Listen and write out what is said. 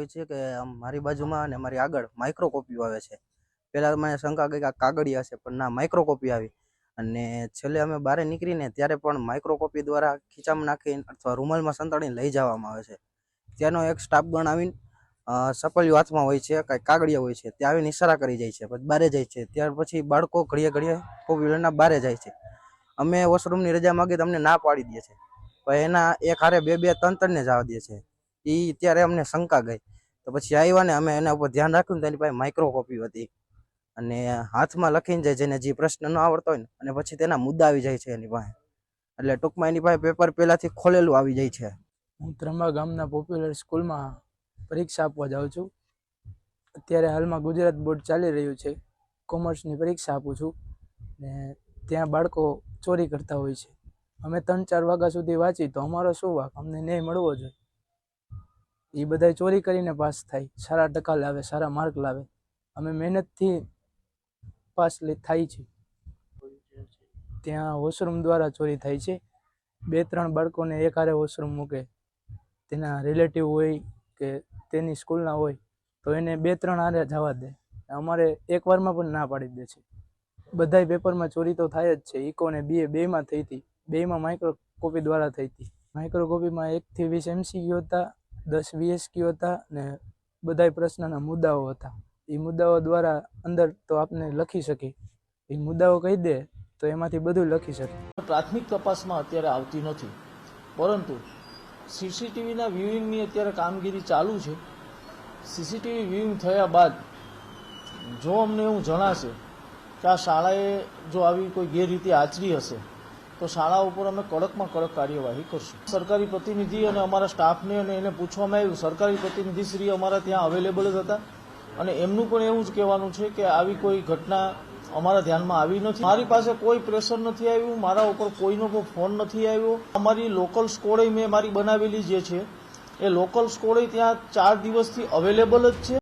હોય છે કે મારી બાજુમાં અને મારી આગળ માઇક્રો કોપીઓ આવે છે. પહેલાં મને શંકા ગઈ કે આ કાગળિયા છે, પણ ના, માઇક્રો કોપી આવી. અને છેલ્લે અમે બહાર નીકળીને ત્યારે પણ માઇક્રો કોપી દ્વારા ખીચામાં નાખીને અથવા રૂમાલમાં સંતાડીને લઈ જવામાં આવે છે. ત્યાંનો એક સ્ટાફગણ આવીને સપલિયું હાથમાં હોય છે, કાંઈ કાગળિયા હોય છે, ત્યાં આવીને ઇશારા કરી જાય છે, પછી બારે જાય છે. ત્યાર પછી બાળકો ઘડીએ ઘડીએ કોપી લઈને બારે જાય છે. અમે વોશરૂમની રજા માગી તો અમને ના પાડી દે છે, પણ એના એક હારે બે બે ત્રણ ને જવા દે છે. એ ત્યારે અમને શંકા ગઈ, તો પછી આવ્યા ને અમે એના ઉપર ધ્યાન રાખ્યું ને તેની પાસે માઇક્રો કોપી હતી અને હાથમાં લખીને જાય, જેને જે પ્રશ્ન ન આવડતો હોય ને, અને પછી તેના મુદ્દા આવી જાય છે એની પાસે. એટલે ટૂંકમાં એની પાસે પેપર પહેલાથી ખોલેલું આવી જાય છે. હું ત્રંબા ગામના પોપ્યુલર સ્કૂલમાં પરીક્ષા આપવા જાઉં છું. અત્યારે હાલમાં ગુજરાત બોર્ડ ચાલી રહ્યું છે, કોમર્સની પરીક્ષા આપું છું ને ત્યાં બાળકો ચોરી કરતા હોય છે. અમે 3-4 વાગ્યા સુધી વાંચી તો અમારો શું વાંક, અમને ન્યાય મળવો જોઈએ. એ બધા ચોરી કરીને પાસ થાય, સારા ટકા લાવે, સારા માર્ક લાવે. અમે મહેનતથી પાસ થાય છે. ત્યાં વોશરૂમ દ્વારા ચોરી થાય છે. 2-3 બાળકોને એક હારે વોશરૂમ મૂકે, તેના રિલેટિવ હોય કે તેની સ્કૂલના હોય તો એને 2-3 હારે જવા દે. અમારે એકવારમાં પણ ના પાડી દે છે. બધાય પેપરમાં ચોરી તો થાય જ છે. ઇકો ને BA બેયમાં થઈ હતી. બેયમાં માઇક્રો કોપી દ્વારા થઈ હતી. માઇક્રો કોપીમાં 1 થી 20 MCQ હતા, 10 VSQ હતા ને બધાય પ્રશ્નના મુદ્દાઓ હતા. એ મુદ્દાઓ દ્વારા અંદર તો આપને લખી શકે, એ મુદ્દાઓ કહી દે તો એમાંથી બધું લખી શકે. પ્રાથમિક તપાસમાં અત્યારે આવતી નથી, પરંતુ સીસીટીવીના વ્યુઇંગની અત્યારે કામગીરી ચાલુ છે. સીસીટીવી વ્યુઇંગ થયા બાદ જો અમને એવું જણાશે કે આ શાળાએ જો આવી કોઈ ગેરરીતિ આચરી હશે તો શાળા ઉપર અમે કડકમાં કડક કાર્યવાહી કરશું. સરકારી પ્રતિનિધિ અને અમારા સ્ટાફને અને એને પૂછવામાં આવ્યું, સરકારી પ્રતિનિધિશ્રી અમારા ત્યાં અવેલેબલ જ હતા અને એમનું પણ એવું જ કહેવાનું છે કે આવી કોઈ ઘટના અમારા ધ્યાનમાં આવી નથી. મારી પાસે કોઈ પ્રેશર નથી આવ્યું, મારા ઉપર કોઈનો કોઈ ફોન નથી આવ્યો. અમારી લોકલ સ્કોડે મેં મારી બનાવેલી જે છે એ લોકલ સ્કોડે ત્યાં 4 દિવસથી અવેલેબલ જ છે.